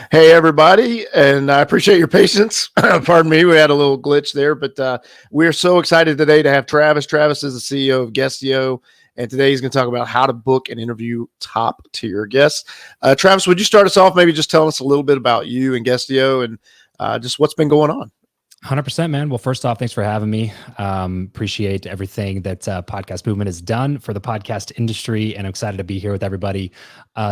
Hey, everybody, and I appreciate your patience. Pardon me, we had a little glitch there, but we're so excited today to have Travis. Travis is the CEO of Guestio, and today he's going to talk about how to book and interview top tier guests. Travis, would you start us off maybe just telling us a little bit about you and Guestio and just what's been going on? 100%, man. Well, first off, thanks for having me. Appreciate everything that podcast movement has done for the podcast industry, and I'm excited to be here with everybody.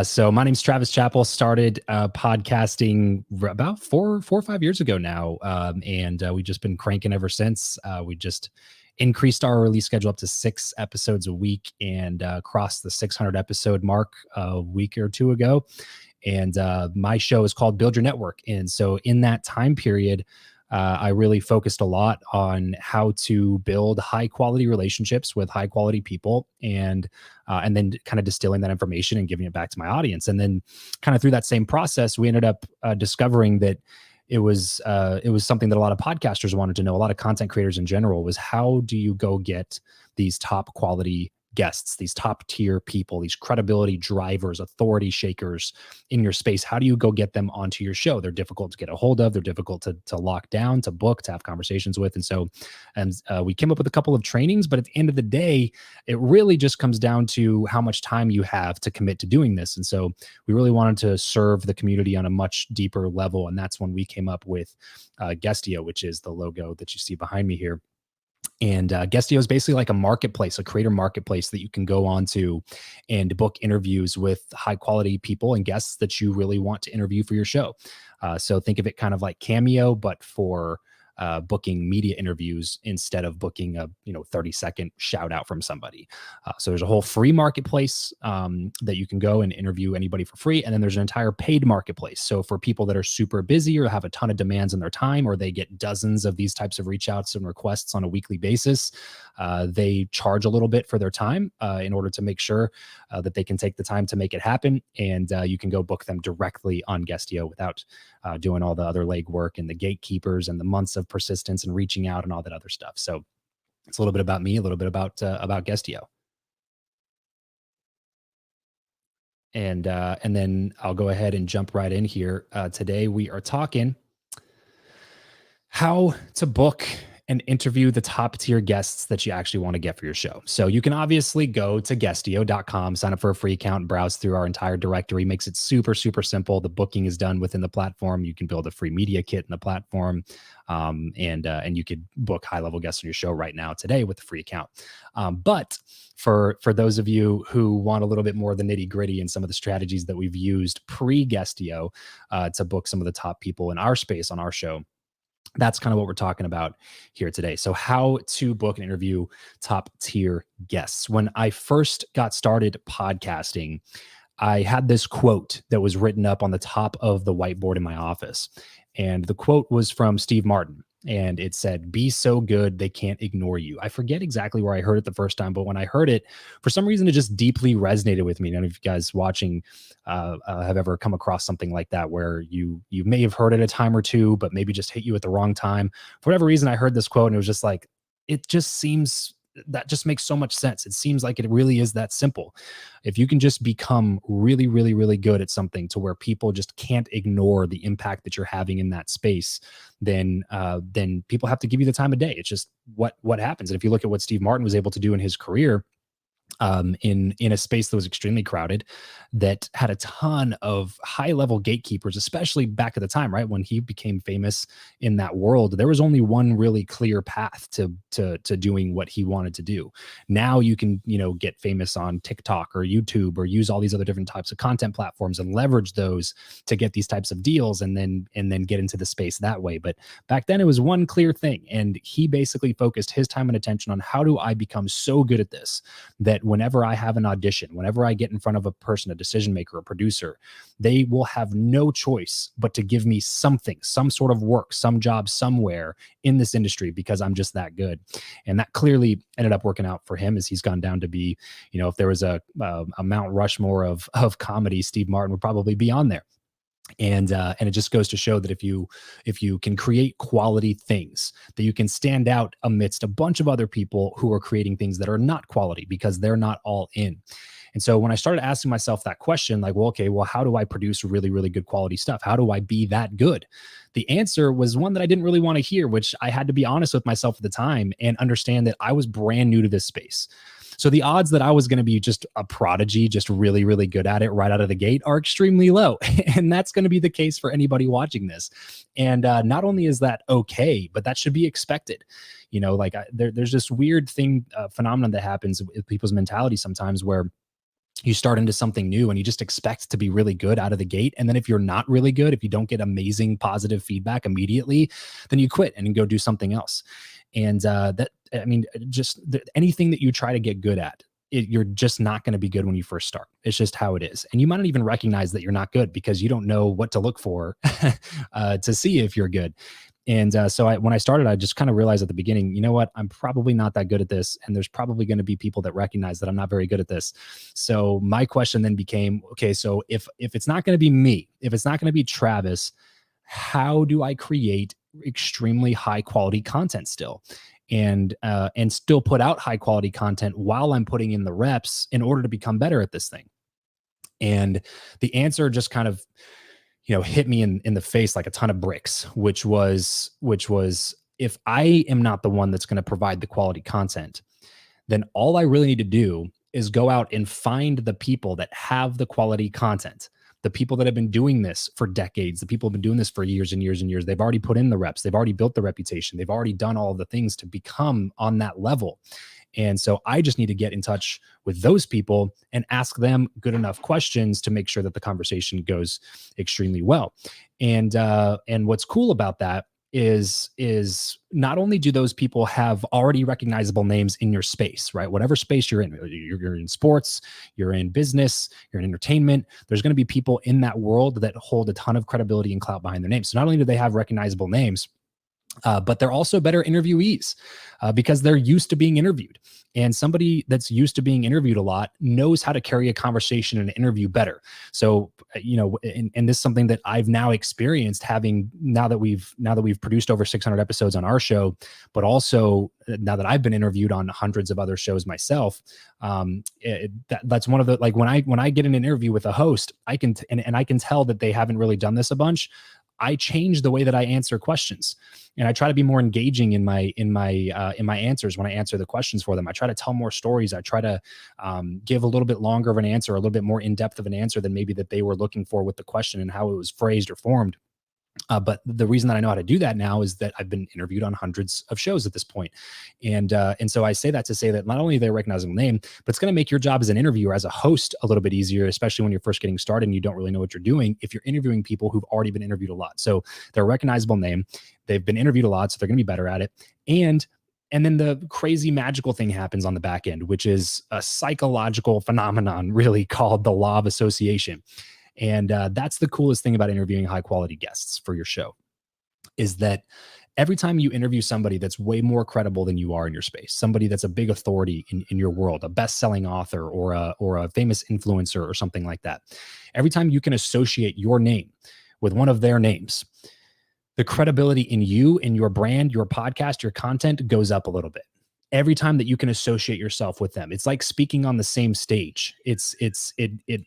So my name's Travis Chappell. Started podcasting about four or 5 years ago now, and we've just been cranking ever since. We just increased our release schedule up to 6 episodes a week and crossed the 600 episode mark a week or two ago. And my show is called Build Your Network. And so in that time period, I really focused a lot on how to build high quality relationships with high quality people, and then kind of distilling that information and giving it back to my audience. And then kind of through that same process, we ended up discovering that it was something that a lot of podcasters wanted to know, a lot of content creators in general, was how do you go get these top quality guests, these top tier people, these credibility drivers, authority shakers in your space? How do you go get them onto your show? They're difficult to get a hold of. They're difficult to lock down, to book, to have conversations with. And so we came up with a couple of trainings, but at the end of the day, it really just comes down to how much time you have to commit to doing this. And so we really wanted to serve the community on a much deeper level. And that's when we came up with Guestio, which is the logo that you see behind me here. And Guestio is basically like a marketplace, a creator marketplace that you can go on to and book interviews with high quality people and guests that you really want to interview for your show. So think of it kind of like Cameo, but for booking media interviews instead of booking a 30-second shout out from somebody. So there's a whole free marketplace that you can go and interview anybody for free. And then there's an entire paid marketplace. So for people that are super busy or have a ton of demands in their time, or they get dozens of these types of reach outs and requests on a weekly basis, they charge a little bit for their time in order to make sure that they can take the time to make it happen. And you can go book them directly on Guestio without doing all the other legwork and the gatekeepers and the months of persistence and reaching out and all that other stuff. So it's a little bit about me, a little bit about Guestio. And then I'll go ahead and jump right in here. Today we are talking how to book and interview the top tier guests that you actually want to get for your show. So you can obviously go to guestio.com, sign up for a free account, and browse through our entire directory. Makes it super, super simple. The booking is done within the platform. You can build a free media kit in the platform, and you could book high-level guests on your show right now today with the free account. But for those of you who want a little bit more of the nitty-gritty and some of the strategies that we've used pre-Guestio to book some of the top people in our space on our show, that's kind of what we're talking about here today. So how to book and interview top tier guests. When I first got started podcasting, I had this quote that was written up on the top of the whiteboard in my office. And the quote was from Steve Martin. And it said, "Be so good, they can't ignore you." I forget exactly where I heard it the first time, but when I heard it, for some reason, it just deeply resonated with me. None of you guys watching have ever come across something like that, where you may have heard it a time or two, but maybe just hit you at the wrong time. For whatever reason, I heard this quote and it was just like, it just seems that just makes so much sense. It seems like it really is that simple. If you can just become really, really, really good at something to where people just can't ignore the impact that you're having in that space, then people have to give you the time of day. It's just what happens. And if you look at what Steve Martin was able to do in his career, in a space that was extremely crowded, that had a ton of high level gatekeepers, especially back at the time, right? When he became famous in that world, there was only one really clear path to doing what he wanted to do. Now you can, get famous on TikTok or YouTube or use all these other different types of content platforms and leverage those to get these types of deals and then get into the space that way. But back then it was one clear thing. And he basically focused his time and attention on, how do I become so good at this that whenever I have an audition, whenever I get in front of a person, a decision maker, a producer, they will have no choice but to give me something, some sort of work, some job somewhere in this industry, because I'm just that good. And that clearly ended up working out for him, as he's gone down to be, if there was a Mount Rushmore of comedy, Steve Martin would probably be on there. And it just goes to show that if you can create quality things, that you can stand out amidst a bunch of other people who are creating things that are not quality, because they're not all in. And so when I started asking myself that question, like, well, okay, well, how do I produce really, really good quality stuff? How do I be that good? The answer was one that I didn't really want to hear, which I had to be honest with myself at the time and understand that I was brand new to this space. So the odds that I was going to be just a prodigy, just really, really good at it right out of the gate are extremely low. And that's going to be the case for anybody watching this. And not only is that okay, but that should be expected. Like there's this weird phenomenon that happens with people's mentality sometimes where you start into something new and you just expect to be really good out of the gate. And then if you're not really good, if you don't get amazing positive feedback immediately, then you quit and go do something else. And anything that you try to get good at, you're just not going to be good when you first start. It's just how it is. And you might not even recognize that you're not good because you don't know what to look for to see if you're good. And when I started, I just kind of realized at the beginning, you know what, I'm probably not that good at this. And there's probably going to be people that recognize that I'm not very good at this. So my question then became, okay, so if it's not going to be me, if it's not going to be Travis, how do I create extremely high quality content still? And still put out high quality content while I'm putting in the reps in order to become better at this thing. And the answer just kind of, hit me in the face like a ton of bricks, which was if I am not the one that's going to provide the quality content, then all I really need to do is go out and find the people that have the quality content. The people that have been doing this for decades, the people have been doing this for years and years and years. They've already put in the reps. They've already built the reputation. They've already done all of the things to become on that level. And so I just need to get in touch with those people and ask them good enough questions to make sure that the conversation goes extremely well. And what's cool about that is not only do those people have already recognizable names in your space, right? Whatever space you're in, you're in sports, you're in business, you're in entertainment, there's going to be people in that world that hold a ton of credibility and clout behind their names. So not only do they have recognizable names, but they're also better interviewees because they're used to being interviewed. And somebody that's used to being interviewed a lot knows how to carry a conversation and an interview better. So, and this is something that I've now experienced having now that we've produced over 600 episodes on our show, but also now that I've been interviewed on hundreds of other shows myself. That's one of the, like when I get in an interview with a host, I can tell that they haven't really done this a bunch. I change the way that I answer questions, and I try to be more engaging in my answers when I answer the questions for them. I try to tell more stories. I try to give a little bit longer of an answer, a little bit more in depth of an answer than maybe that they were looking for with the question and how it was phrased or formed. But the reason that I know how to do that now is that I've been interviewed on hundreds of shows at this point. And so I say that to say that not only are they a recognizable name, but it's going to make your job as an interviewer, as a host, a little bit easier, especially when you're first getting started and you don't really know what you're doing, if you're interviewing people who've already been interviewed a lot. So they're a recognizable name. They've been interviewed a lot, so they're going to be better at it. And then the crazy magical thing happens on the back end, which is a psychological phenomenon really called the law of association. And that's the coolest thing about interviewing high quality guests for your show, is that every time you interview somebody that's way more credible than you are in your space, somebody that's a big authority in your world, a best-selling author or a famous influencer or something like that, every time you can associate your name with one of their names, the credibility in you, in your brand, your podcast, your content goes up a little bit. Every time that you can associate yourself with them, it's like speaking on the same stage.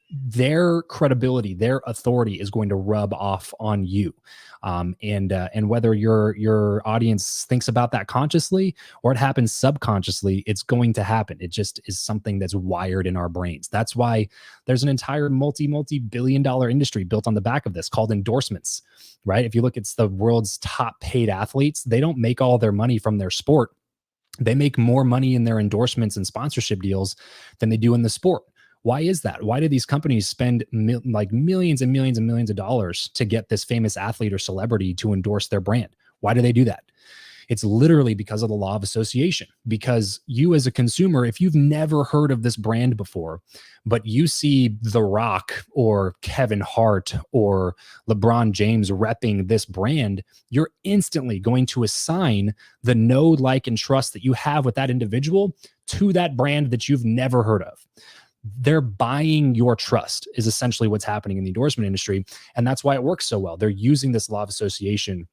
Their credibility, their authority is going to rub off on you. And whether your audience thinks about that consciously or it happens subconsciously, it's going to happen. It just is something that's wired in our brains. That's why there's an entire multi-billion-dollar industry built on the back of this called endorsements, right? If you look at the world's top paid athletes, they don't make all their money from their sport. They make more money in their endorsements and sponsorship deals than they do in the sport. Why is that? Why do these companies spend millions and millions and millions of dollars to get this famous athlete or celebrity to endorse their brand? Why do they do that? It's literally because of the law of association. Because you as a consumer, if you've never heard of this brand before, but you see The Rock or Kevin Hart or LeBron James repping this brand, you're instantly going to assign the know, like, and trust that you have with that individual to that brand that you've never heard of. They're buying your trust is essentially what's happening in the endorsement industry. And that's why it works so well. They're using this law of association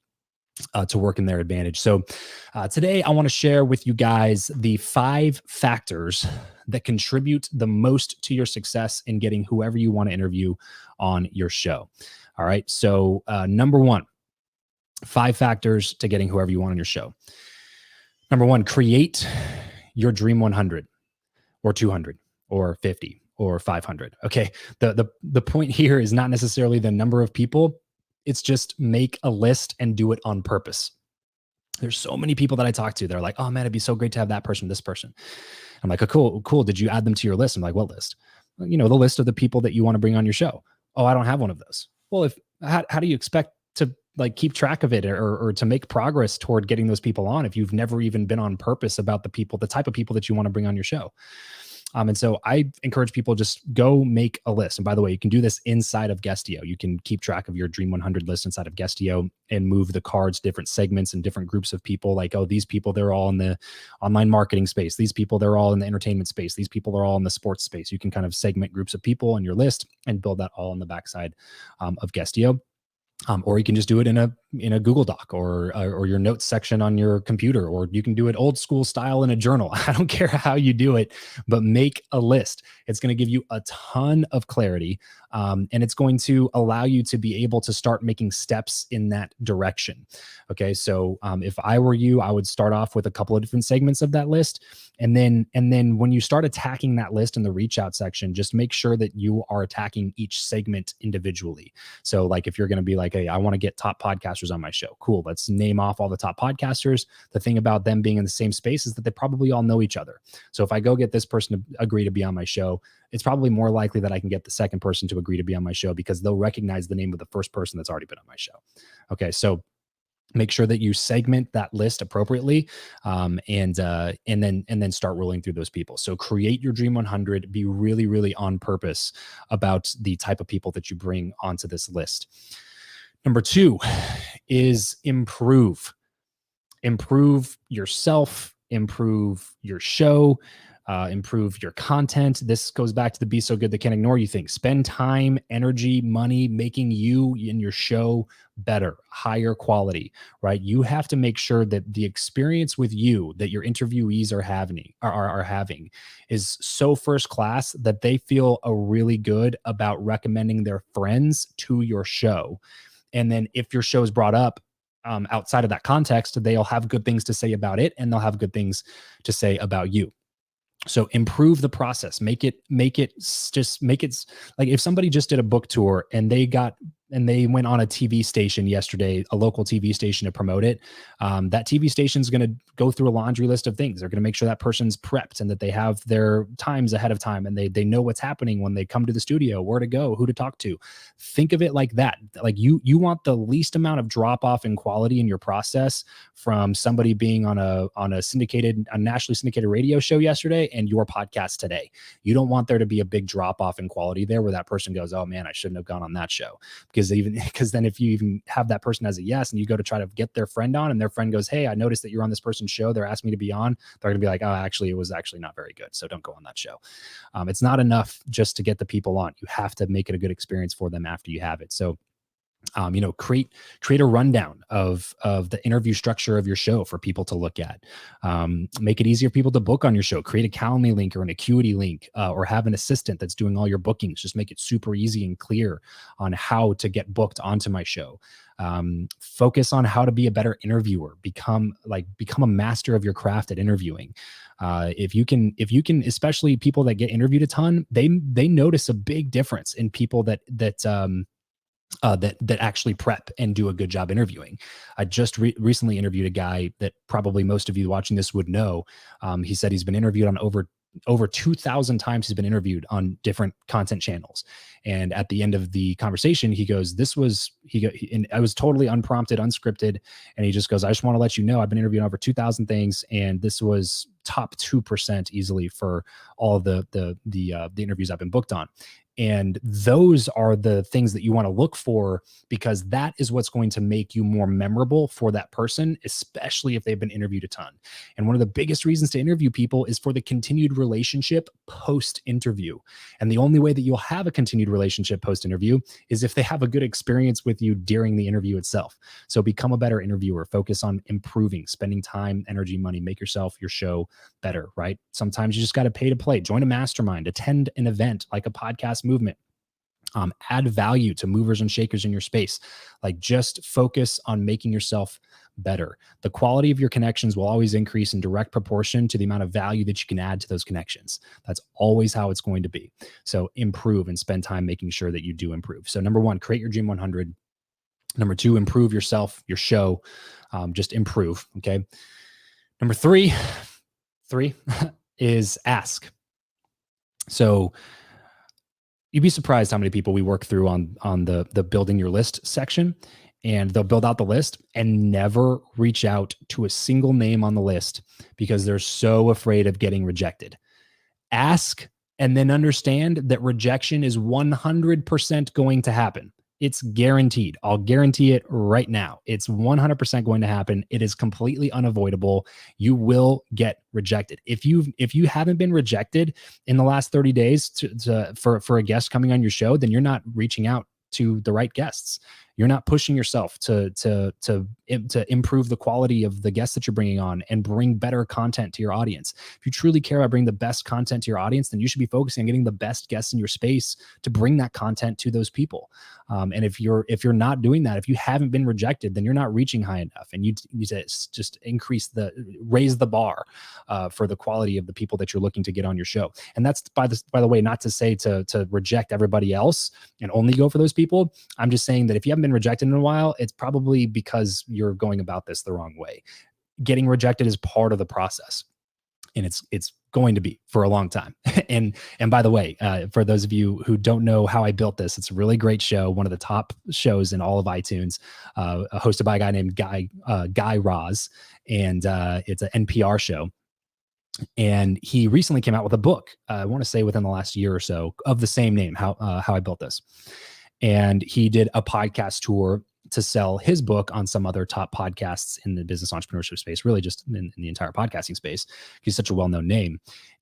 to work in their advantage. So today I want to share with you guys the 5 factors that contribute the most to your success in getting whoever you want to interview on your show. All right. So number 1, 5 factors to getting whoever you want on your show. Number 1, create your dream 100 or 200 or 50 or 500. Okay. The point here is not necessarily the number of people. It's just make a list and do it on purpose. There's so many people that I talk to. They're like, oh man, it'd be so great to have that person, this person. I'm like, oh, cool. Did you add them to your list? I'm like, what list? You know, the list of the people that you want to bring on your show. Oh, I don't have one of those. Well, how do you expect to like keep track of it or to make progress toward getting those people on if you've never even been on purpose about the type of people that you want to bring on your show? And so I encourage people just go make a list. And by the way, you can do this inside of Guestio. You can keep track of your Dream 100 list inside of Guestio and move the cards, different segments and different groups of people. Like, oh, these people, they're all in the online marketing space. These people, they're all in the entertainment space. These people are all in the sports space. You can kind of segment groups of people in your list and build that all on the backside of Guestio. Or you can just do it in a Google Doc or your notes section on your computer, or you can do it old school style in a journal. I don't care how you do it, but make a list. It's going to give you a ton of clarity, and it's going to allow you to be able to start making steps in that direction. Okay, so if I were you, I would start off with a couple of different segments of that list, and then when you start attacking that list in the reach out section, just make sure that you are attacking each segment individually. So like if you're going to be like, hey, I want to get top podcasters on my show. Cool. Let's name off all the top podcasters. The thing about them being in the same space is that they probably all know each other. So if I go get this person to agree to be on my show, it's probably more likely that I can get the second person to agree to be on my show because they'll recognize the name of the first person that's already been on my show. Okay. So make sure that you segment that list appropriately, and then start rolling through those people. So create your Dream 100. Be really, really on purpose about the type of people that you bring onto this list. Number 2 is improve yourself, improve your show, improve your content. This goes back to the be so good they can't ignore you thing. Spend time, energy, money making you and your show better, higher quality, right? You have to make sure that the experience with you that your interviewees are having is so first class that they feel really good about recommending their friends to your show. And then if your show is brought up outside of that context, they'll have good things to say about it, and they'll have good things to say about you. So improve the process, make it like if somebody just did a book tour and they went on a TV station yesterday, a local TV station to promote it. That TV station is going to go through a laundry list of things. They're going to make sure that person's prepped and that they have their times ahead of time and they know what's happening when they come to the studio, where to go, who to talk to. Think of it like that. Like you want the least amount of drop off in quality in your process from somebody being on a nationally syndicated radio show yesterday and your podcast today. You don't want there to be a big drop off in quality there where that person goes, oh man, I shouldn't have gone on that show. Because then if you even have that person as a yes and you go to try to get their friend on and their friend goes, hey, I noticed that you're on this person's show, they're asking me to be on, they're going to be like, oh, actually, it was actually not very good, so don't go on that show. It's not enough just to get the people on. You have to make it a good experience for them after you have it. So create a rundown of the interview structure of your show for people to look at. Make it easier for people to book on your show. Create a Calendly link or an Acuity link, or have an assistant that's doing all your bookings. Just make it super easy and clear on how to get booked onto my show. Focus on how to be a better interviewer. Become a master of your craft at interviewing. If you can, especially people that get interviewed a ton, they notice a big difference in people that actually prep and do a good job interviewing. I just recently interviewed a guy that probably most of you watching this would know. He said he's been interviewed on over 2,000 times. He's been interviewed on different content channels. And at the end of the conversation, he goes, and I was totally unprompted, unscripted. And he just goes, I just want to let you know, I've been interviewed on over 2,000 things. And this was top 2% easily for all of the interviews I've been booked on. And those are the things that you want to look for, because that is what's going to make you more memorable for that person, especially if they've been interviewed a ton. And one of the biggest reasons to interview people is for the continued relationship post interview. And the only way that you'll have a continued relationship post interview is if they have a good experience with you during the interview itself. So become a better interviewer, focus on improving, spending time, energy, money, make yourself, your show better, right? Sometimes you just got to pay to play, join a mastermind, attend an event like a podcast movement. Add value to movers and shakers in your space. Like, just focus on making yourself better. The quality of your connections will always increase in direct proportion to the amount of value that you can add to those connections. That's always how it's going to be. So improve and spend time making sure that you do improve. So number one, create your Dream 100. Number two, improve yourself, your show. Just improve. Okay. Number three is ask. So you'd be surprised how many people we work through on the building your list section, and they'll build out the list and never reach out to a single name on the list because they're so afraid of getting rejected. Ask, and then understand that rejection is 100% going to happen. It's guaranteed. I'll guarantee it right now. It's 100% going to happen. It is completely unavoidable. You will get rejected. If you haven't been rejected in the last 30 days for a guest coming on your show, then you're not reaching out to the right guests. You're not pushing yourself to improve the quality of the guests that you're bringing on and bring better content to your audience. If you truly care about bringing the best content to your audience, then you should be focusing on getting the best guests in your space to bring that content to those people. And if you're not doing that, if you haven't been rejected, then you're not reaching high enough, and you need to just raise the bar for the quality of the people that you're looking to get on your show. And that's by the way, not to say to reject everybody else and only go for those people. I'm just saying that if you haven't been rejected in a while, it's probably because you're going about this the wrong way. Getting rejected is part of the process, and it's going to be for a long time. and by the way, for those of you who don't know how I built this, it's a really great show, one of the top shows in all of iTunes, hosted by a guy named Guy Raz, and it's an NPR show. And he recently came out with a book, I want to say within the last year or so, of the same name, how I built this. And he did a podcast tour to sell his book on some other top podcasts in the business entrepreneurship space, really just in the entire podcasting space. He's such a well-known name.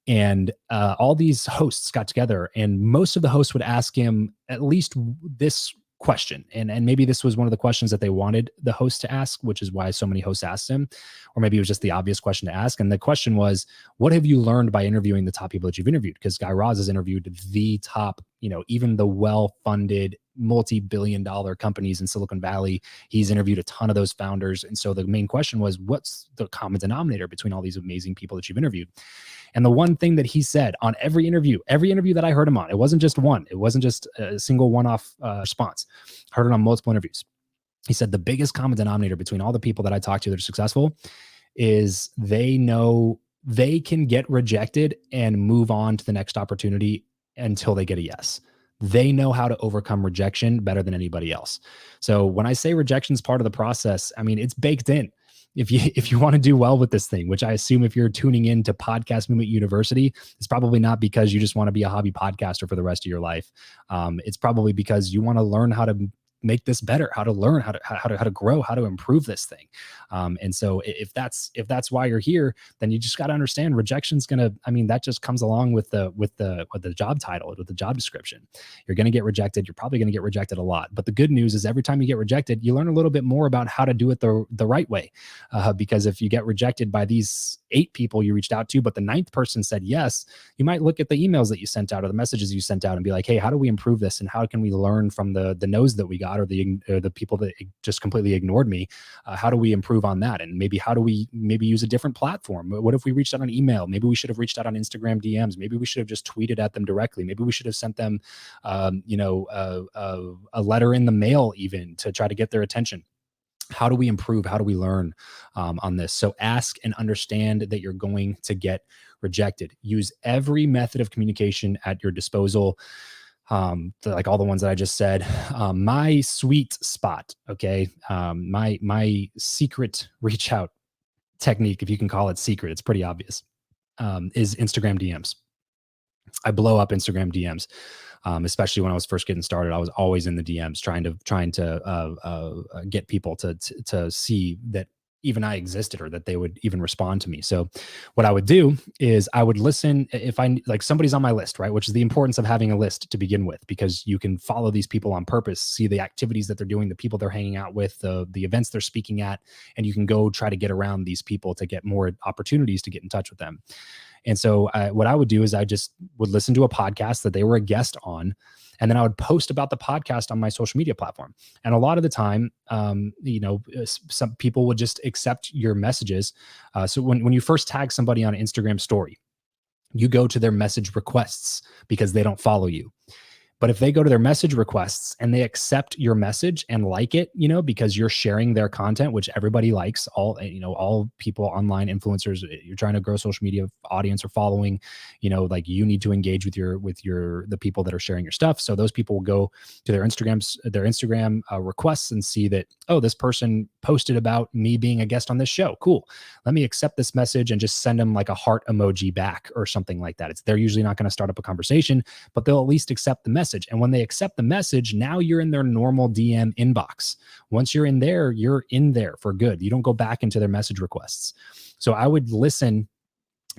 And all these hosts got together, and most of the hosts would ask him at least this question. And maybe this was one of the questions that they wanted the host to ask, which is why so many hosts asked him, or maybe it was just the obvious question to ask. And the question was, what have you learned by interviewing the top people that you've interviewed? Because Guy Raz has interviewed the top, even the well-funded multi-billion-dollar companies in Silicon Valley. He's interviewed a ton of those founders. And so the main question was, what's the common denominator between all these amazing people that you've interviewed? And the one thing that he said on every interview that I heard him on, it wasn't just one, it wasn't just a single one-off response. I heard it on multiple interviews. He said the biggest common denominator between all the people that I talked to that are successful is they know they can get rejected and move on to the next opportunity until they get a yes. They know how to overcome rejection better than anybody else. So when I say rejection is part of the process, I mean, it's baked in. If you want to do well with this thing, which I assume if you're tuning into Podcast Movement University, it's probably not because you just want to be a hobby podcaster for the rest of your life. It's probably because you want to learn how to make this better, how to learn how to grow, how to improve this thing. And so if that's why you're here, then you just got to understand rejection's that just comes along with the job title, with the job description. You're going to get rejected. You're probably going to get rejected a lot. But the good news is every time you get rejected, you learn a little bit more about how to do it the right way. Because if you get rejected by these 8 people you reached out to, but the 9th person said yes, you might look at the emails that you sent out or the messages you sent out and be like, hey, how do we improve this? And how can we learn from the no's that we got, or the people that just completely ignored me? How do we improve on that? And maybe how do we maybe use a different platform? What if we reached out on email? Maybe we should have reached out on Instagram DMs. Maybe we should have just tweeted at them directly. Maybe we should have sent them a letter in the mail even to try to get their attention. How do we improve? How do we learn on this? So ask and understand that you're going to get rejected. Use every method of communication at your disposal. Like all the ones that I just said. My sweet spot, okay, my secret reach out technique, if you can call it secret, it's pretty obvious, is Instagram DMs. I blow up Instagram DMs. Especially when I was first getting started, I was always in the DMs trying to get people to see that even I existed or that they would even respond to me. So what I would do is I would listen if I like somebody's on my list, right? Which is the importance of having a list to begin with, because you can follow these people on purpose, see the activities that they're doing, the people they're hanging out with, the events they're speaking at, and you can go try to get around these people to get more opportunities to get in touch with them. And so what I would do is I just would listen to a podcast that they were a guest on, and then I would post about the podcast on my social media platform. And a lot of the time, some people would just accept your messages. So when you first tag somebody on an Instagram story, you go to their message requests because they don't follow you. But if they go to their message requests and they accept your message and like it, because you're sharing their content, which everybody likes, all people, online influencers, you're trying to grow social media audience or following, like you need to engage with the people that are sharing your stuff. So those people will go to their Instagram requests and see that, oh, this person posted about me being a guest on this show. Cool. Let me accept this message and just send them like a heart emoji back or something like that. They're usually not going to start up a conversation, but they'll at least accept the message. And when they accept the message, now you're in their normal DM inbox. Once you're in there for good. You don't go back into their message requests. So I would listen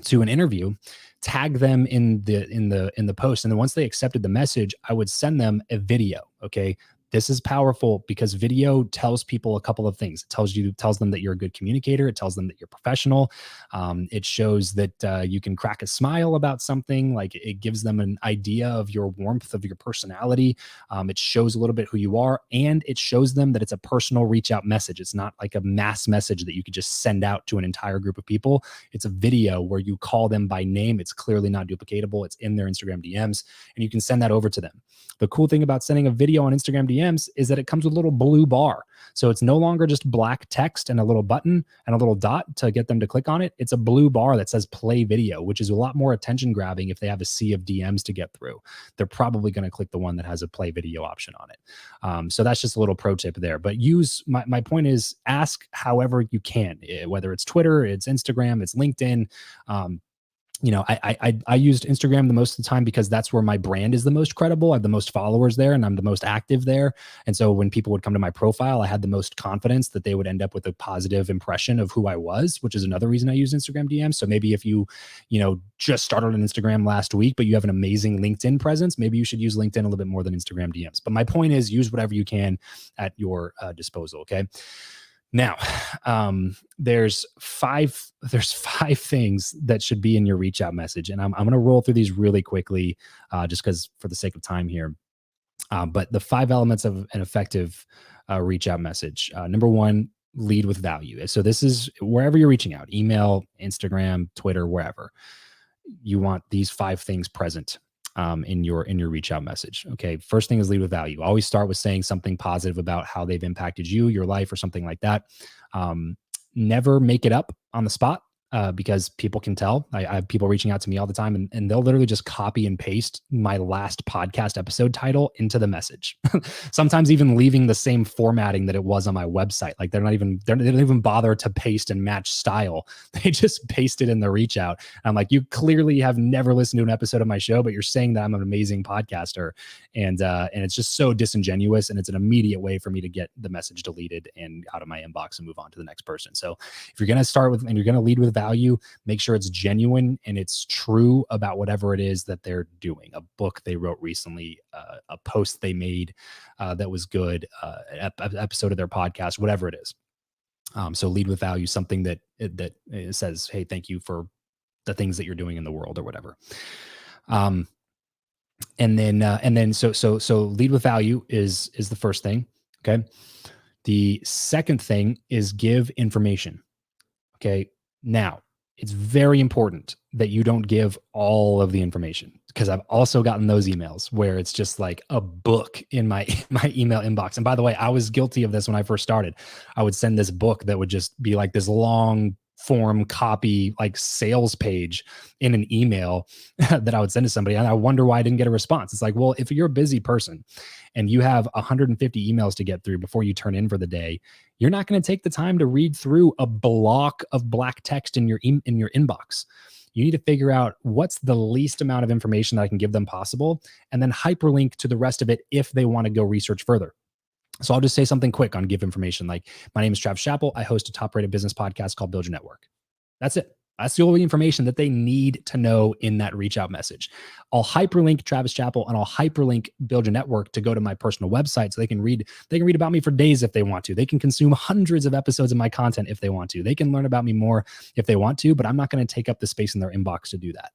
to an interview, tag them in the post, and then once they accepted the message, I would send them a video. Okay. This is powerful because video tells people a couple of things. It tells them that you're a good communicator. It tells them that you're professional. It shows that you can crack a smile about something. Like, it gives them an idea of your warmth, of your personality. It shows a little bit who you are, and it shows them that it's a personal reach out message. It's not like a mass message that you could just send out to an entire group of people. It's a video where you call them by name. It's clearly not duplicatable. It's in their Instagram DMs, and you can send that over to them. The cool thing about sending a video on Instagram DMs is that it comes with a little blue bar. So it's no longer just black text and a little button and a little dot to get them to click on it. It's a blue bar that says play video, which is a lot more attention grabbing. If they have a sea of DMs to get through, they're probably going to click the one that has a play video option on it. So that's just a little pro tip there. But my point is, ask however you can, whether it's Twitter, it's Instagram, it's LinkedIn. I used Instagram the most of the time because that's where my brand is the most credible. I have the most followers there, and I'm the most active there. And so when people would come to my profile, I had the most confidence that they would end up with a positive impression of who I was, which is another reason I use Instagram DMs. So maybe if you just started on Instagram last week, but you have an amazing LinkedIn presence, maybe you should use LinkedIn a little bit more than Instagram DMs. But my point is, use whatever you can at your disposal. Okay. Now, there's five things that should be in your reach out message, and I'm going to roll through these really quickly, just because for the sake of time here. But the 5 elements of an effective reach out message. Number 1, lead with value. So this is wherever you're reaching out: email, Instagram, Twitter, wherever. You want these 5 things present in your reach out message. Okay. First thing is lead with value. Always start with saying something positive about how they've impacted you, your life, or something like that. Never make it up on the spot. Because people can tell. I have people reaching out to me all the time, and they'll literally just copy and paste my last podcast episode title into the message. Sometimes even leaving the same formatting that it was on my website. Like they don't even bother to paste and match style. They just paste it in the reach out. And I'm like, you clearly have never listened to an episode of my show, but you're saying that I'm an amazing podcaster. And it's just so disingenuous, and it's an immediate way for me to get the message deleted and out of my inbox and move on to the next person. So if you're going to start with, and you're going to lead with value, make sure it's genuine and it's true about whatever it is that they're doing. A book they wrote recently, a post they made that was good, episode of their podcast, whatever it is. So lead with value, something that says, hey, thank you for the things that you're doing in the world or whatever. And then so lead with value is the first thing. Okay. The second thing is give information. Okay. Now, it's very important that you don't give all of the information, because I've also gotten those emails where it's just like a book in my email inbox. And by the way, I was guilty of this when I first started. I would send this book that would just be like this long form copy, like sales page in an email that I would send to somebody. And I wonder why I didn't get a response. It's like, well, if you're a busy person and you have 150 emails to get through before you turn in for the day, you're not going to take the time to read through a block of black text in your inbox. You need to figure out what's the least amount of information that I can give them possible, and then hyperlink to the rest of it if they want to go research further. So I'll just say something quick on give information. Like, my name is Travis Chappell. I host a top-rated business podcast called Build Your Network. That's it. That's the only information that they need to know in that reach out message. I'll hyperlink Travis Chappell and I'll hyperlink Build Your Network to go to my personal website so they can read about me for days if they want to. They can consume hundreds of episodes of my content if they want to. They can learn about me more if they want to, but I'm not going to take up the space in their inbox to do that.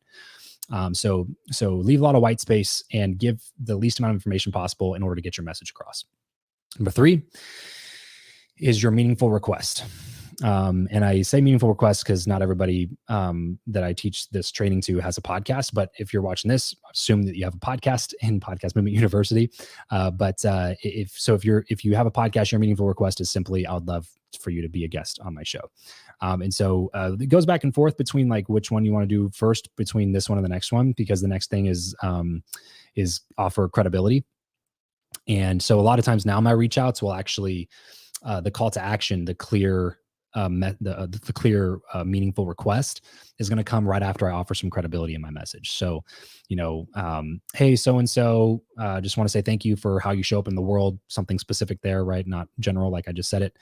So leave a lot of white space and give the least amount of information possible in order to get your message across. Number 3 is your meaningful request. And I say meaningful requests because not everybody that I teach this training to has a podcast. But if you're watching this, assume that you have a podcast in Podcast Movement University. If you have a podcast, your meaningful request is simply, I would love for you to be a guest on my show. It goes back and forth between like which one you want to do first between this one and the next one, because the next thing is offer credibility. And so a lot of times now my reach outs will actually, the call to action, the clear meaningful request is going to come right after I offer some credibility in my message. So, hey, so-and-so, just want to say thank you for how you show up in the world, something specific there, right? Not general, like I just said it.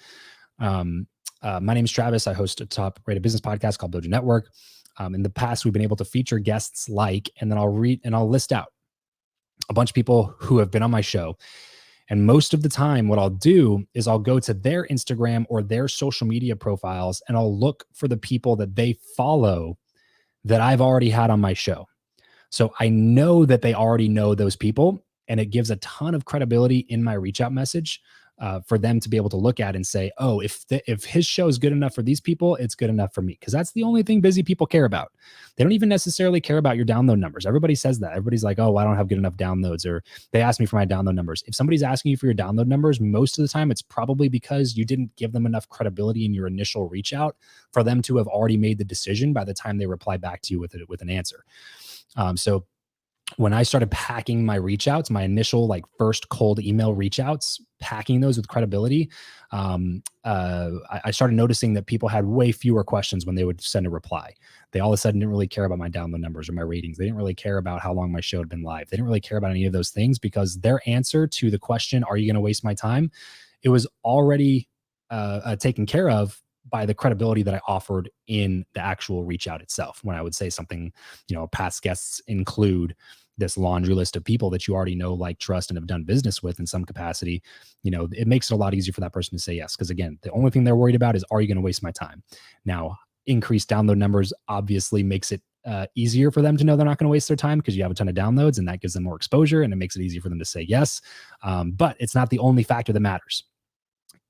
My name is Travis. I host a top rated business podcast called Build Your Network. In the past, we've been able to feature guests and then I'll list out a bunch of people who have been on my show. And most of the time, what I'll do is I'll go to their Instagram or their social media profiles and I'll look for the people that they follow that I've already had on my show. So I know that they already know those people, and it gives a ton of credibility in my reach out message for them to be able to look at and say, oh, if his show is good enough for these people, it's good enough for me. Because that's the only thing busy people care about. They don't even necessarily care about your download numbers. Everybody says that. Everybody's like, oh, I don't have good enough downloads, or they ask me for my download numbers. If somebody's asking you for your download numbers, most of the time it's probably because you didn't give them enough credibility in your initial reach out for them to have already made the decision by the time they reply back to you with an answer. So when I started packing my reach outs, my initial like first cold email reach outs, packing those with credibility, I started noticing that people had way fewer questions when they would send a reply. They all of a sudden didn't really care about my download numbers or my ratings. They didn't really care about how long my show had been live. They didn't really care about any of those things, because their answer to the question, are you going to waste my time? It was already taken care of by the credibility that I offered in the actual reach out itself. When I would say something, past guests include this laundry list of people that you already know, like, trust, and have done business with in some capacity, it makes it a lot easier for that person to say yes. Because again, the only thing they're worried about is, are you going to waste my time? Now, increased download numbers obviously makes it easier for them to know they're not going to waste their time, because you have a ton of downloads and that gives them more exposure and it makes it easier for them to say yes. But it's not the only factor that matters.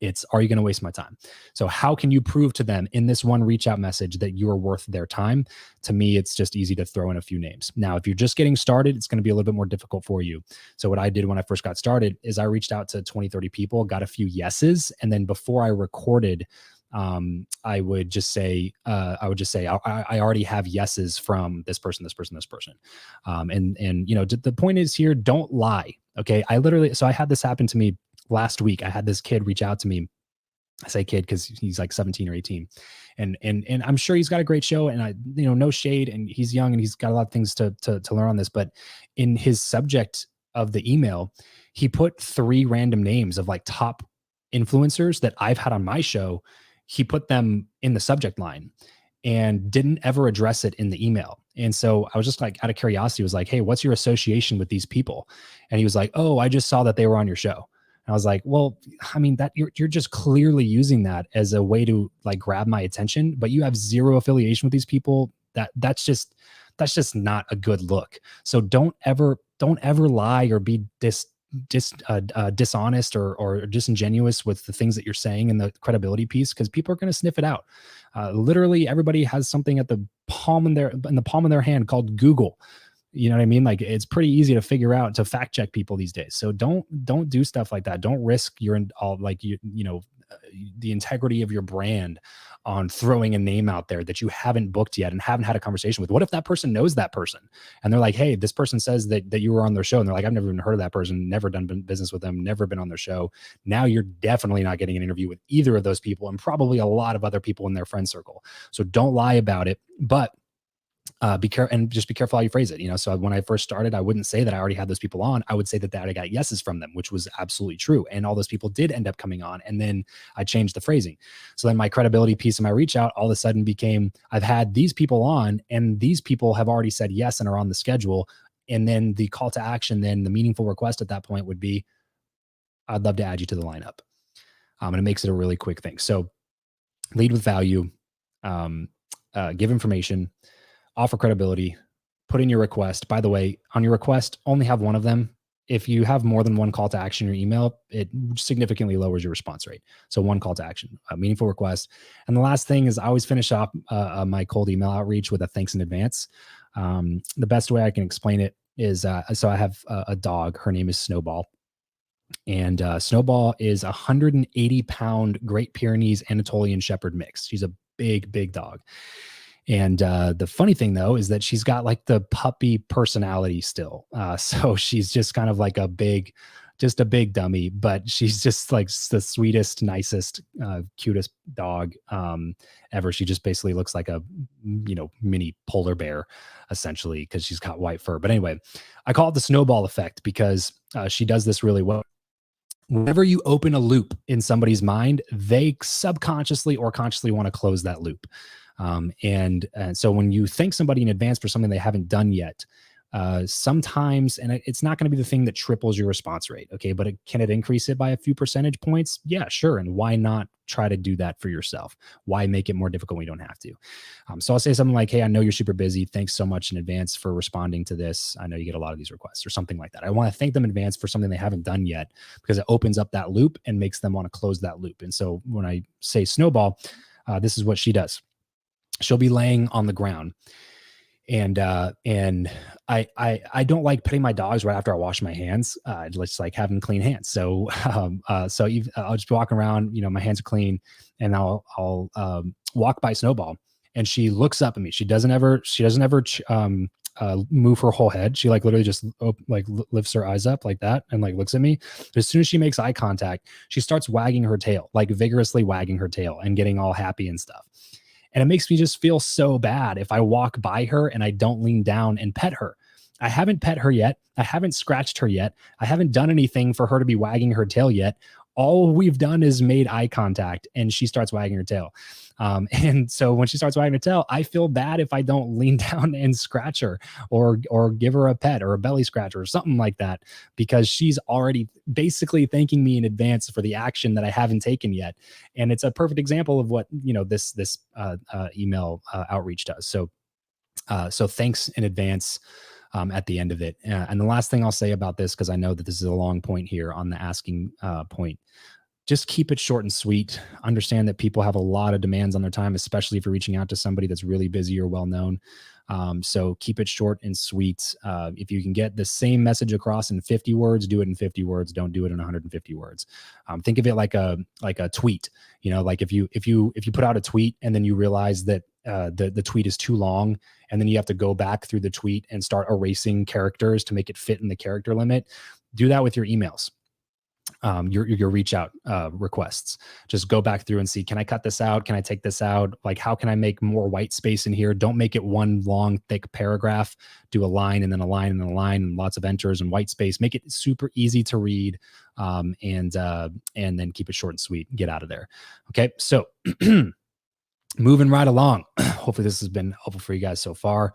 It's, are you going to waste my time? So how can you prove to them in this one reach out message that you're worth their time? To me, it's just easy to throw in a few names. Now, if you're just getting started, it's going to be a little bit more difficult for you. So what I did when I first got started is I reached out to 20, 30 people, got a few yeses. And then before I recorded, I would just say, I already have yeses from this person, this person, this person. The point is here, don't lie. Okay. So I had this happen to me last week. I had this kid reach out to me. I say kid because he's like 17 or 18, and I'm sure he's got a great show, and no shade, and he's young and he's got a lot of things to learn on this. But in his subject of the email, he put 3 random names of like top influencers that I've had on my show. He put them in the subject line and didn't ever address it in the email. And so I was just like, out of curiosity, was like, hey, what's your association with these people? And he was like, oh, I just saw that they were on your show. I was like, well, I mean, that you're just clearly using that as a way to like grab my attention, but you have zero affiliation with these people. That's just not a good look. So don't ever lie or be dishonest or disingenuous with the things that you're saying in the credibility piece, because people are going to sniff it out. Literally, everybody has something in the palm of their hand called Google. You know what I mean? Like, it's pretty easy to figure out, to fact check people these days. So don't do stuff like that. Don't risk the integrity of your brand on throwing a name out there that you haven't booked yet and haven't had a conversation with. What if that person knows that person and they're like, hey, this person says that you were on their show, and they're like, I've never even heard of that person, never done business with them, never been on their show. Now you're definitely not getting an interview with either of those people, and probably a lot of other people in their friend circle. So don't lie about it. But Be careful, and just be careful how you phrase it. So when I first started, I wouldn't say that I already had those people on. I would say that I got yeses from them, which was absolutely true. And all those people did end up coming on. And then I changed the phrasing. So then my credibility piece of my reach out all of a sudden became, I've had these people on, and these people have already said yes and are on the schedule. And then the call to action, then the meaningful request at that point would be, I'd love to add you to the lineup. And it makes it a really quick thing. So lead with value, give information, offer credibility, put in your request. By the way, on your request, only have one of them. If you have more than one call to action in your email, it significantly lowers your response rate. So one call to action, a meaningful request. And the last thing is I always finish off my cold email outreach with a thanks in advance. The best way I can explain it is, so I have a dog. Her name is Snowball. And Snowball is 180-pound Great Pyrenees Anatolian Shepherd mix. She's a big, big dog. And the funny thing, though, is that she's got like the puppy personality still. So she's just kind of like a big dummy, but she's just like the sweetest, nicest, cutest dog ever. She just basically looks like a, mini polar bear, essentially, because she's got white fur. But anyway, I call it the snowball effect because she does this really well. Whenever you open a loop in somebody's mind, they subconsciously or consciously want to close that loop. And so when you thank somebody in advance for something they haven't done yet, sometimes, and it's not going to be the thing that triples your response rate. Okay. But can it increase it by a few percentage points? Yeah, sure. And why not try to do that for yourself? Why make it more difficult when you don't have to? So I'll say something like, hey, I know you're super busy. Thanks so much in advance for responding to this. I know you get a lot of these requests, or something like that. I want to thank them in advance for something they haven't done yet, because it opens up that loop and makes them want to close that loop. And so when I say Snowball, this is what she does. She'll be laying on the ground, and I don't like petting my dogs right after I wash my hands. I just like having clean hands. So I'll just be walking around, my hands are clean, and I'll walk by Snowball, and she looks up at me. She doesn't ever move her whole head. She like literally just lifts her eyes up like that and like looks at me. But as soon as she makes eye contact, she starts wagging her tail, like vigorously wagging her tail and getting all happy and stuff. And it makes me just feel so bad if I walk by her and I don't lean down and pet her. I haven't pet her yet. I haven't scratched her yet. I haven't done anything for her to be wagging her tail yet. All we've done is made eye contact, and she starts wagging her tail. And so when she starts wagging her tail, I feel bad if I don't lean down and scratch her or give her a pet or a belly scratcher or something like that, because she's already basically thanking me in advance for the action that I haven't taken yet. And it's a perfect example of what, this email outreach does. So thanks in advance at the end of it. And the last thing I'll say about this, because I know that this is a long point here on the asking point, just keep it short and sweet. Understand that people have a lot of demands on their time, especially if you're reaching out to somebody that's really busy or well-known. So keep it short and sweet. If you can get the same message across in 50 words, do it in 50 words. Don't do it in 150 words. Think of it like a tweet. Like if you put out a tweet and then you realize that the tweet is too long, and then you have to go back through the tweet and start erasing characters to make it fit in the character limit. Do that with your emails. Your reach out requests. Just go back through and see, can I cut this out? Can I take this out? Like, how can I make more white space in here? Don't make it one long, thick paragraph. Do a line and then a line and then a line and lots of enters and white space. Make it super easy to read, and then keep it short and sweet. Get out of there. Okay, so moving right along. Hopefully this has been helpful for you guys so far.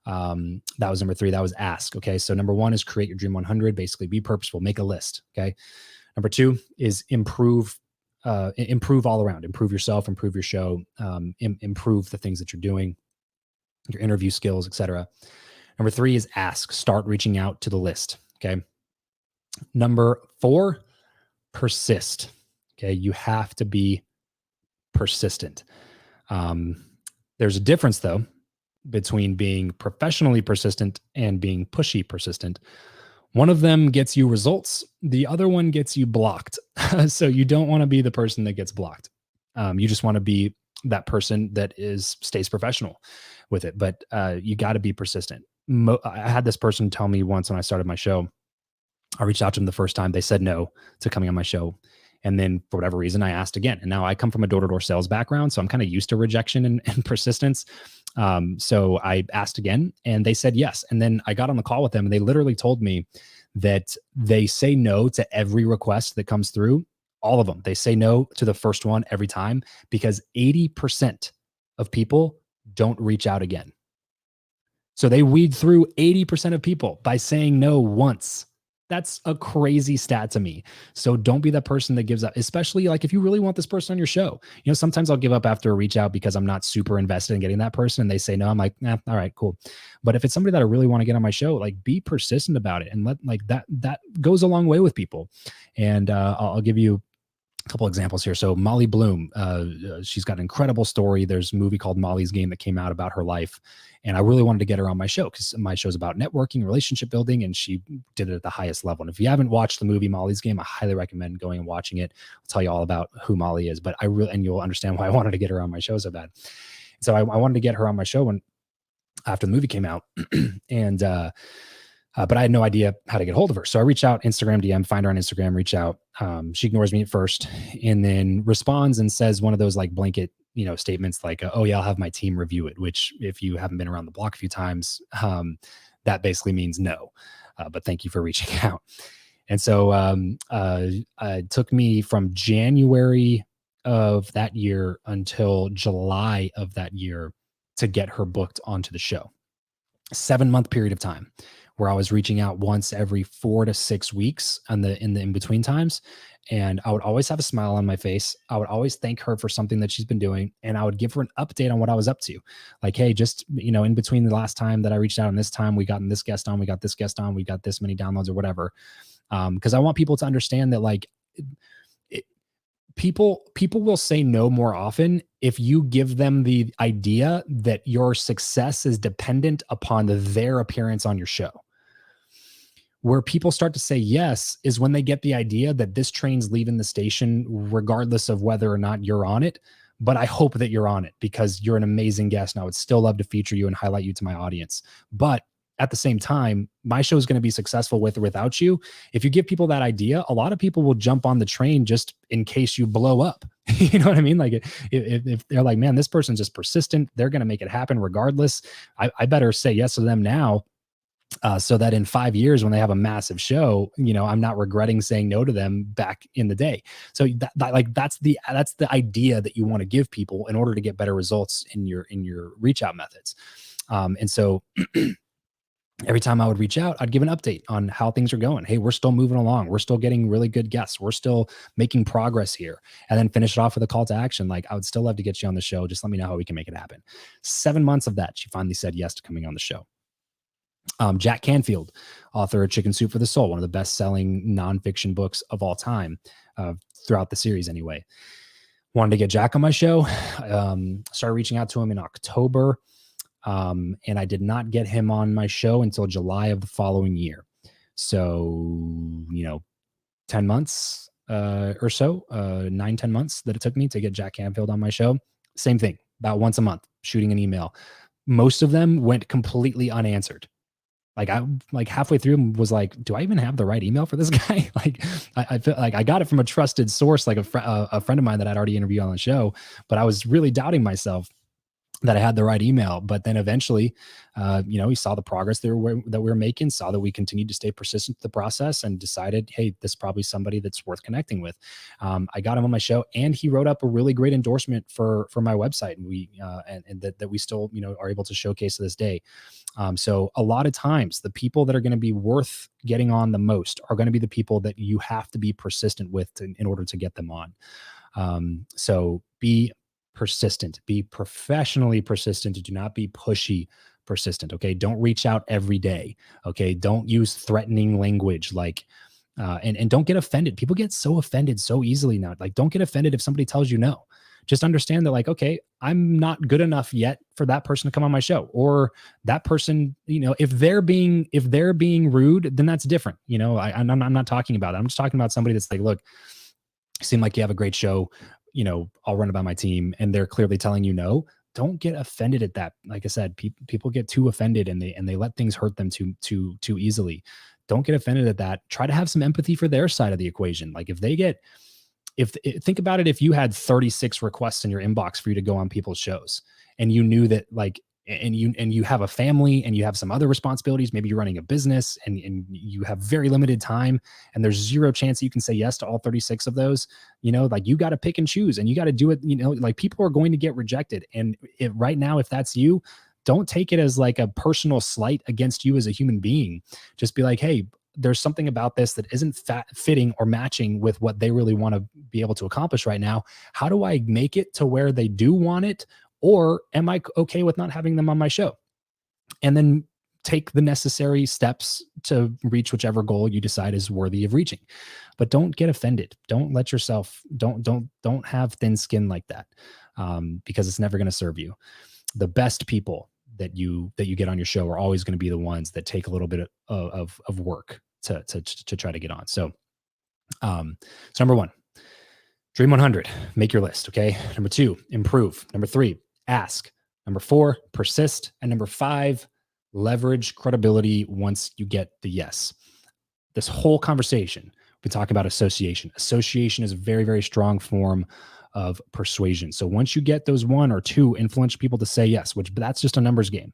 That was number 3. That was ask. Okay, so number 1 is create your dream 100. Basically, be purposeful. Make a list. Okay. Number 2 is improve all around. Improve yourself, improve your show, improve the things that you're doing, your interview skills, etc. Number 3 is ask. Start reaching out to the list. Okay. Number 4, persist. Okay. You have to be persistent. There's a difference, though, between being professionally persistent and being pushy persistent. One of them gets you results. The other one gets you blocked. So you don't want to be the person that gets blocked. You just want to be that person that stays professional with it. But you got to be persistent. I had this person tell me once when I started my show, I reached out to them the first time. They said no to coming on my show. And then for whatever reason, I asked again. And now I come from a door-to-door sales background, so I'm kind of used to rejection and persistence. So I asked again and they said yes. And then I got on the call with them and they literally told me that they say no to every request that comes through, all of them. They say no to the first one every time because 80% of people don't reach out again. So they weed through 80% of people by saying no once. That's a crazy stat to me. So don't be that person that gives up, especially like if you really want this person on your show. You know, sometimes I'll give up after a reach out because I'm not super invested in getting that person and they say no. I'm like, all right, cool. But if it's somebody that I really want to get on my show, like be persistent about it and let like that goes a long way with people. And I'll give you a couple examples here. So Molly Bloom, she's got an incredible story. There's a movie called Molly's Game that came out about her life. And I really wanted to get her on my show because my show's about networking, relationship building, and she did it at the highest level. And if you haven't watched the movie Molly's Game, I highly recommend going and watching it. I'll tell you all about who Molly is, but and you'll understand why I wanted to get her on my show so bad. So I wanted to get her on my show when after the movie came out. And but I had no idea how to get hold of her. So I reach out, Instagram DM, find her on Instagram, reach out. She ignores me at first and then responds and says one of those like blanket, statements like, oh yeah, I'll have my team review it, which if you haven't been around the block a few times, that basically means no. But thank you for reaching out. And so it took me from January of that year until July of that year to get her booked onto the show. 7-month period of time where I was reaching out once every 4 to 6 weeks in the in-between times. And I would always have a smile on my face. I would always thank her for something that she's been doing. And I would give her an update on what I was up to. Like, hey, just, in between the last time that I reached out and this time we got this guest on, we got this many downloads or whatever. Because I want people to understand that like people will say no more often if you give them the idea that your success is dependent upon their appearance on your show. Where people start to say yes is when they get the idea that this train's leaving the station regardless of whether or not you're on it. But I hope that you're on it because you're an amazing guest and I would still love to feature you and highlight you to my audience. But at the same time, my show is going to be successful with or without you. If you give people that idea, a lot of people will jump on the train just in case you blow up. You know what I mean? Like if they're like, man, this person's just persistent, they're going to make it happen regardless. I better say yes to them now. So that in 5 years, when they have a massive show, I'm not regretting saying no to them back in the day. So that's the idea that you want to give people in order to get better results in your reach out methods. And so every time I would reach out, I'd give an update on how things are going. Hey, we're still moving along. We're still getting really good guests. We're still making progress here. And then finish it off with a call to action. Like, I would still love to get you on the show. Just let me know how we can make it happen. 7 months of that, she finally said yes to coming on the show. Jack Canfield, author of Chicken Soup for the Soul, one of the best-selling nonfiction books of all time, throughout the series anyway. Wanted to get Jack on my show. Started reaching out to him in October, and I did not get him on my show until July of the following year. So, 10 months or so, 9-10 months that it took me to get Jack Canfield on my show. Same thing, about once a month, shooting an email. Most of them went completely unanswered. Like I halfway through was like, do I even have the right email for this guy? Like I feel like I got it from a trusted source, like a friend of mine that I'd already interviewed on the show, but I was really doubting myself that I had the right email. But then eventually, he saw the progress that we were making, saw that we continued to stay persistent to the process and decided, hey, this is probably somebody that's worth connecting with. I got him on my show and he wrote up a really great endorsement for my website. And we, and that we still, are able to showcase to this day. So a lot of times the people that are going to be worth getting on the most are going to be the people that you have to be persistent with in order to get them on. So be persistent, be professionally persistent. Do not be pushy persistent. Okay. Don't reach out every day. Okay. Don't use threatening language and don't get offended. People get so offended so easily now. Like, don't get offended if somebody tells you no. Just understand that, like, okay, I'm not good enough yet for that person to come on my show, or that person, if they're being rude, then that's different. I'm not talking about that. I'm just talking about somebody that's like, look, you seem like you have a great show. I'll run it by my team, and they're clearly telling you no. Don't get offended at that. Like I said, people get too offended and they let things hurt them too easily. Don't get offended at that. Try to have some empathy for their side of the equation. Like if they get think about it, if you had 36 requests in your inbox for you to go on people's shows, and you knew that like, and you have a family and you have some other responsibilities, maybe you're running a business and you have very limited time, and there's zero chance that you can say yes to all 36 of those, like you got to pick and choose, and you got to do it, like people are going to get rejected. And right now, if that's you, don't take it as like a personal slight against you as a human being. Just be like, hey, there's something about this that isn't fitting or matching with what they really want to be able to accomplish right now. How do I make it to where they do want it? Or am I okay with not having them on my show? And then take the necessary steps to reach whichever goal you decide is worthy of reaching. But don't get offended. Don't let yourself, don't have thin skin like that, because it's never going to serve you. The best people that you get on your show are always going to be the ones that take a little bit of work to try to get on. So number one, Dream 100, make your list. Okay. Number two, improve. Number three, ask. Number four, persist. And number five, leverage credibility once you get the yes. This whole conversation, we've been talking about association. Association is a very, very strong form of persuasion. So once you get those one or two influential people to say yes, which that's just a numbers game,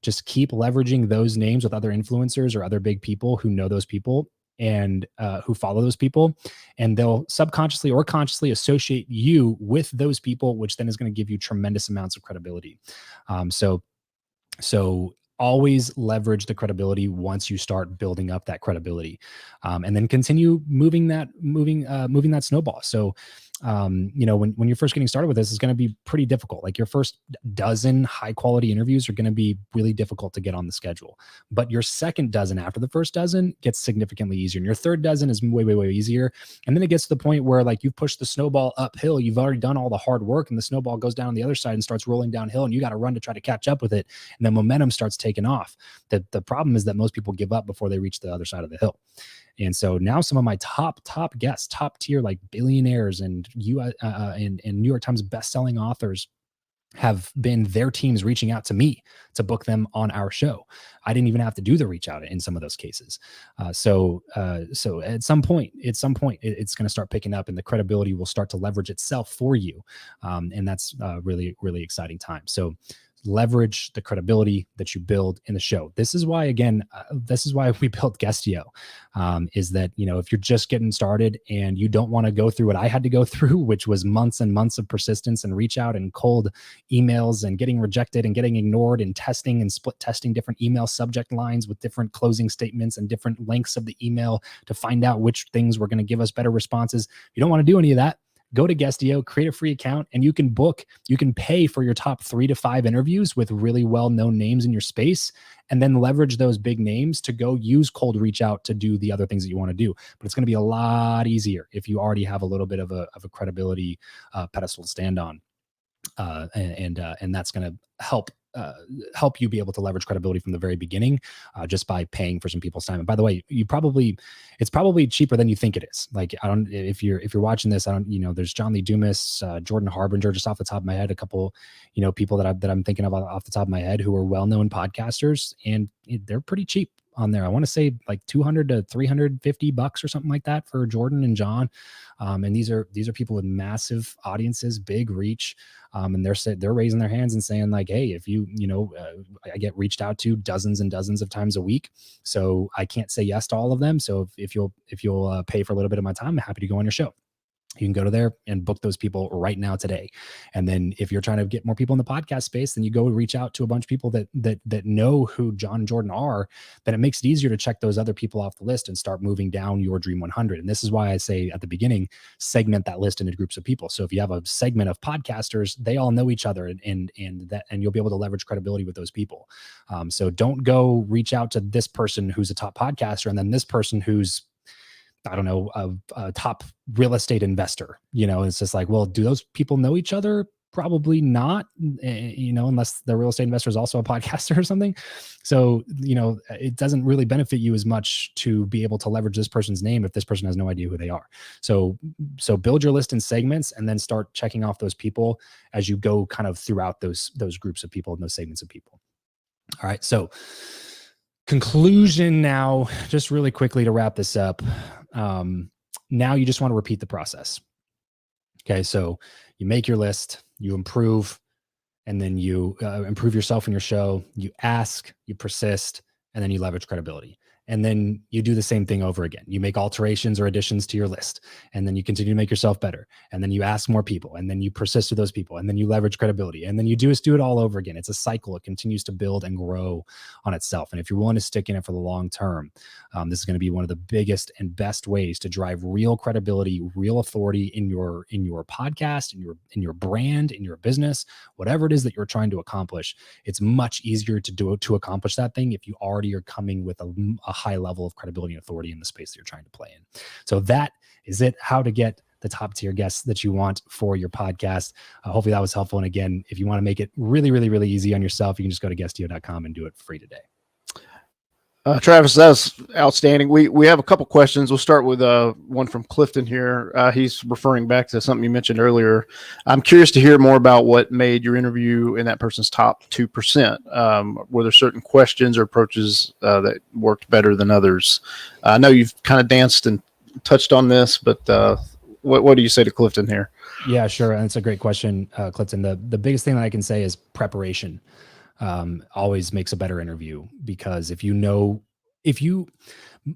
just keep leveraging those names with other influencers or other big people who know those people and who follow those people, and they'll subconsciously or consciously associate you with those people, which then is going to give you tremendous amounts of credibility. So always leverage the credibility once you start building up that credibility, and then continue moving that snowball. So when you're first getting started with this, it's going to be pretty difficult. Like your first dozen high quality interviews are going to be really difficult to get on the schedule, but your second dozen after the first dozen gets significantly easier, and your third dozen is way, way, way easier. And then it gets to the point where like you've pushed the snowball uphill, you've already done all the hard work, and the snowball goes down on the other side and starts rolling downhill, and you got to run to try to catch up with it. And then momentum starts taking off. The problem is that most people give up before they reach the other side of the hill. And so now some of my top guests, top tier, like billionaires and New York Times bestselling authors have been their teams reaching out to me to book them on our show. I didn't even have to do the reach out in some of those cases. So at some point, it's going to start picking up, and the credibility will start to leverage itself for you. And that's really, really exciting time. So leverage the credibility that you build in the show. This is why, again, we built Guestio, is that, if you're just getting started and you don't want to go through what I had to go through, which was months and months of persistence and reach out and cold emails and getting rejected and getting ignored and testing and split testing different email subject lines with different closing statements and different lengths of the email to find out which things were going to give us better responses. You don't want to do any of that. Go to Guestio, create a free account, and you can pay for your top 3 to 5 interviews with really well-known names in your space, and then leverage those big names to go use cold reach out to do the other things that you want to do. But it's going to be a lot easier if you already have a little bit of a credibility pedestal to stand on. And that's going to help you be able to leverage credibility from the very beginning, just by paying for some people's time. And by the way, it's probably cheaper than you think it is. Like, if you're watching this, there's John Lee Dumas, Jordan Harbinger, just off the top of my head, a couple, people that I'm thinking of off the top of my head who are well-known podcasters, and they're pretty cheap on there. I want to say like $200 to $350 or something like that for Jordan and John. And these are people with massive audiences, big reach. And they're raising their hands and saying like, hey, if I get reached out to dozens and dozens of times a week, so I can't say yes to all of them. So if you'll pay for a little bit of my time, I'm happy to go on your show. You can go to there and book those people right now today. And then if you're trying to get more people in the podcast space, then you go reach out to a bunch of people that know who John and Jordan are. Then it makes it easier to check those other people off the list and start moving down your Dream 100. And this is why I say at the beginning, segment that list into groups of people. So if you have a segment of podcasters, they all know each other, and you'll be able to leverage credibility with those people. So don't go reach out to this person who's a top podcaster and then this person who's, I don't know, a top real estate investor. It's just like, well, do those people know each other? Probably not, unless the real estate investor is also a podcaster or something. So, it doesn't really benefit you as much to be able to leverage this person's name if this person has no idea who they are. So build your list in segments and then start checking off those people as you go kind of throughout those groups of people and those segments of people. All right. So conclusion now, just really quickly to wrap this up. Now you just want to repeat the process. Okay. So you make your list, you improve, and then you improve yourself in your show. You ask, you persist, and then you leverage credibility. And then you do the same thing over again. You make alterations or additions to your list, and then you continue to make yourself better. And then you ask more people, and then you persist with those people, and then you leverage credibility. And then you do it all over again. It's a cycle. It continues to build and grow on itself. And if you're willing to stick in it for the long term, this is going to be one of the biggest and best ways to drive real credibility, real authority in your podcast, in your brand, in your business, whatever it is that you're trying to accomplish. It's much easier to accomplish that thing if you already are coming with a high level of credibility and authority in the space that you're trying to play in. So that is it. How to get the top tier guests that you want for your podcast. Hopefully that was helpful. And again, if you want to make it really, really, really easy on yourself, you can just go to guestio.com and do it free today. Travis, that's outstanding. We have a couple questions. We'll start with one from Clifton here. He's referring back to something you mentioned earlier. I'm curious to hear more about what made your interview in that person's top 2%. Were there certain questions or approaches that worked better than others? I know you've kind of danced and touched on this, but what do you say to Clifton here? Yeah, sure. And it's a great question, Clifton. The biggest thing that I can say is preparation. Always makes a better interview, because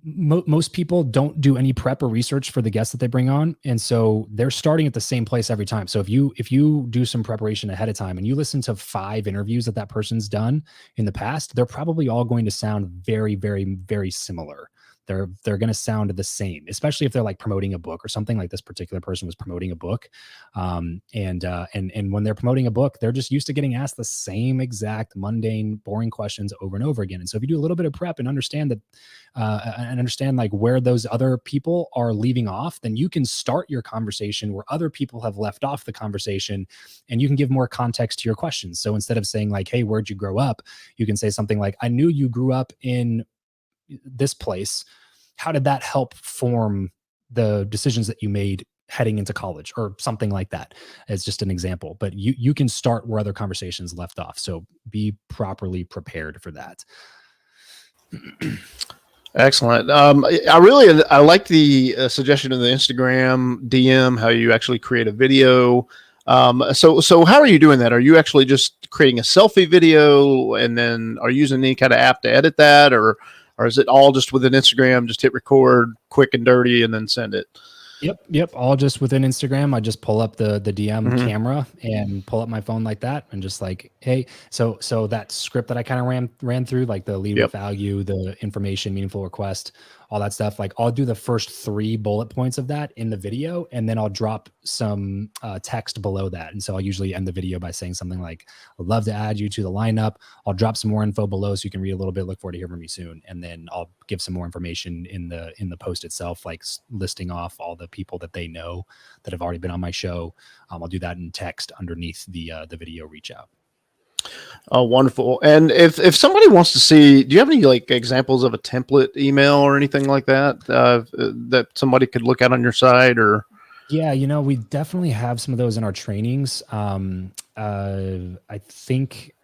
most people don't do any prep or research for the guests that they bring on. And so they're starting at the same place every time. So if you do some preparation ahead of time and you listen to 5 interviews that person's done in the past, they're probably all going to sound very, very, very similar. They're going to sound the same, especially if they're like promoting a book or something. Like this particular person was promoting a book. And when they're promoting a book, they're just used to getting asked the same exact mundane, boring questions over and over again. And so if you do a little bit of prep and understand that, and understand like where those other people are leaving off, then you can start your conversation where other people have left off the conversation, and you can give more context to your questions. So instead of saying like, "Hey, where'd you grow up?" you can say something like, "I knew you grew up in this place. How did that help form the decisions that you made heading into college?" or something like that, as just an example. But you can start where other conversations left off. So be properly prepared for that. Excellent. I like the suggestion of the Instagram DM, how you actually create a video. So how are you doing that? Are you actually just creating a selfie video, and then are you using any kind of app to edit that, or is it all just within Instagram? Just hit record quick and dirty and then send it? Yep. All just within Instagram. I just pull up the DM camera and pull up my phone like that, and just like, hey, so that script that I kind of ran through, like the lead with value, the information, meaningful request, all that stuff. Like I'll do the first 3 bullet points of that in the video, and then I'll drop some text below that. And so I'll usually end the video by saying something like, "I'd love to add you to the lineup." I'll drop some more info below so you can read a little bit. Look forward to hearing from you soon. And then I'll give some more information in the post itself, like listing off all the people that they know that have already been on my show. I'll do that in text underneath the video reach out. Oh, wonderful. And if somebody wants to see, do you have any like examples of a template email or anything like that that somebody could look at on your site? Or yeah, we definitely have some of those in our trainings. I think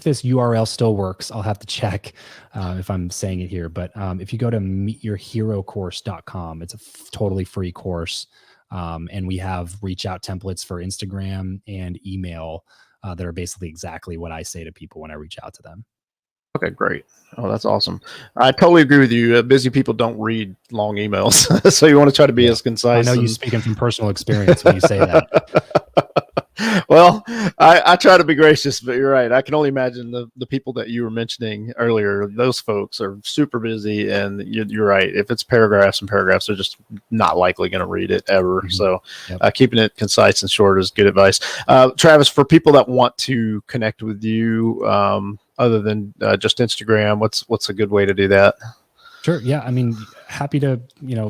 this URL still works. I'll have to check if I'm saying it here. But if you go to meetyourherocourse.com, it's a totally free course. And we have reach out templates for Instagram and email that are basically exactly what I say to people when I reach out to them. Okay, great. Oh, that's awesome. I totally agree with you. Busy people don't read long emails. So you want to try to be as concise. I know you're speaking from personal experience when you say that. Well, I try to be gracious, but you're right. I can only imagine the people that you were mentioning earlier. Those folks are super busy, and you're right. If it's paragraphs and paragraphs, they're just not likely going to read it ever. So keeping it concise and short is good advice. Travis, for people that want to connect with you, other than just Instagram, what's a good way to do that? Sure. Yeah. I mean, happy to,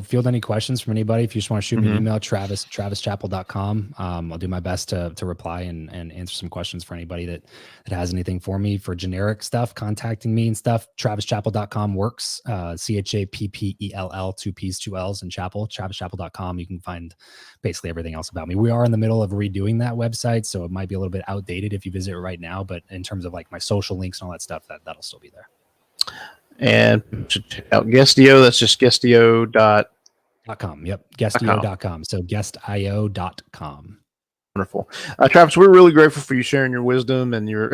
field any questions from anybody. If you just want to shoot me an email, travis@chappell.com. I'll do my best to reply and answer some questions for anybody that has anything for me. For generic stuff, contacting me and stuff, travischappell.com works. CHAPPELL, 2 P's, 2 L's, and Chappell, travischappell.com. You can find basically everything else about me. We are in the middle of redoing that website, so it might be a little bit outdated if you visit it right now, but in terms of like my social links and all that stuff, that'll still be there. And check out Guestio. That's just guestio.com. Yep. Guestio.com. So guestio.com. Wonderful. Travis, we're really grateful for you sharing your wisdom and your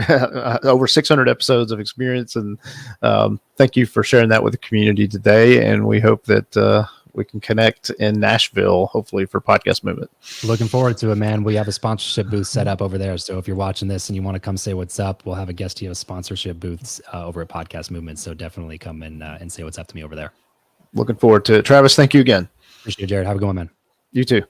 over 600 episodes of experience. And thank you for sharing that with the community today. And we hope that we can connect in Nashville, hopefully, for Podcast Movement. Looking forward to it, man. We have a sponsorship booth set up over there. So if you're watching this and you want to come say what's up, we'll have a Guestio sponsorship booths over at Podcast Movement. So definitely come and say what's up to me over there. Looking forward to it. Travis, thank you again. Appreciate it, Jared. Have a good one, man. You too.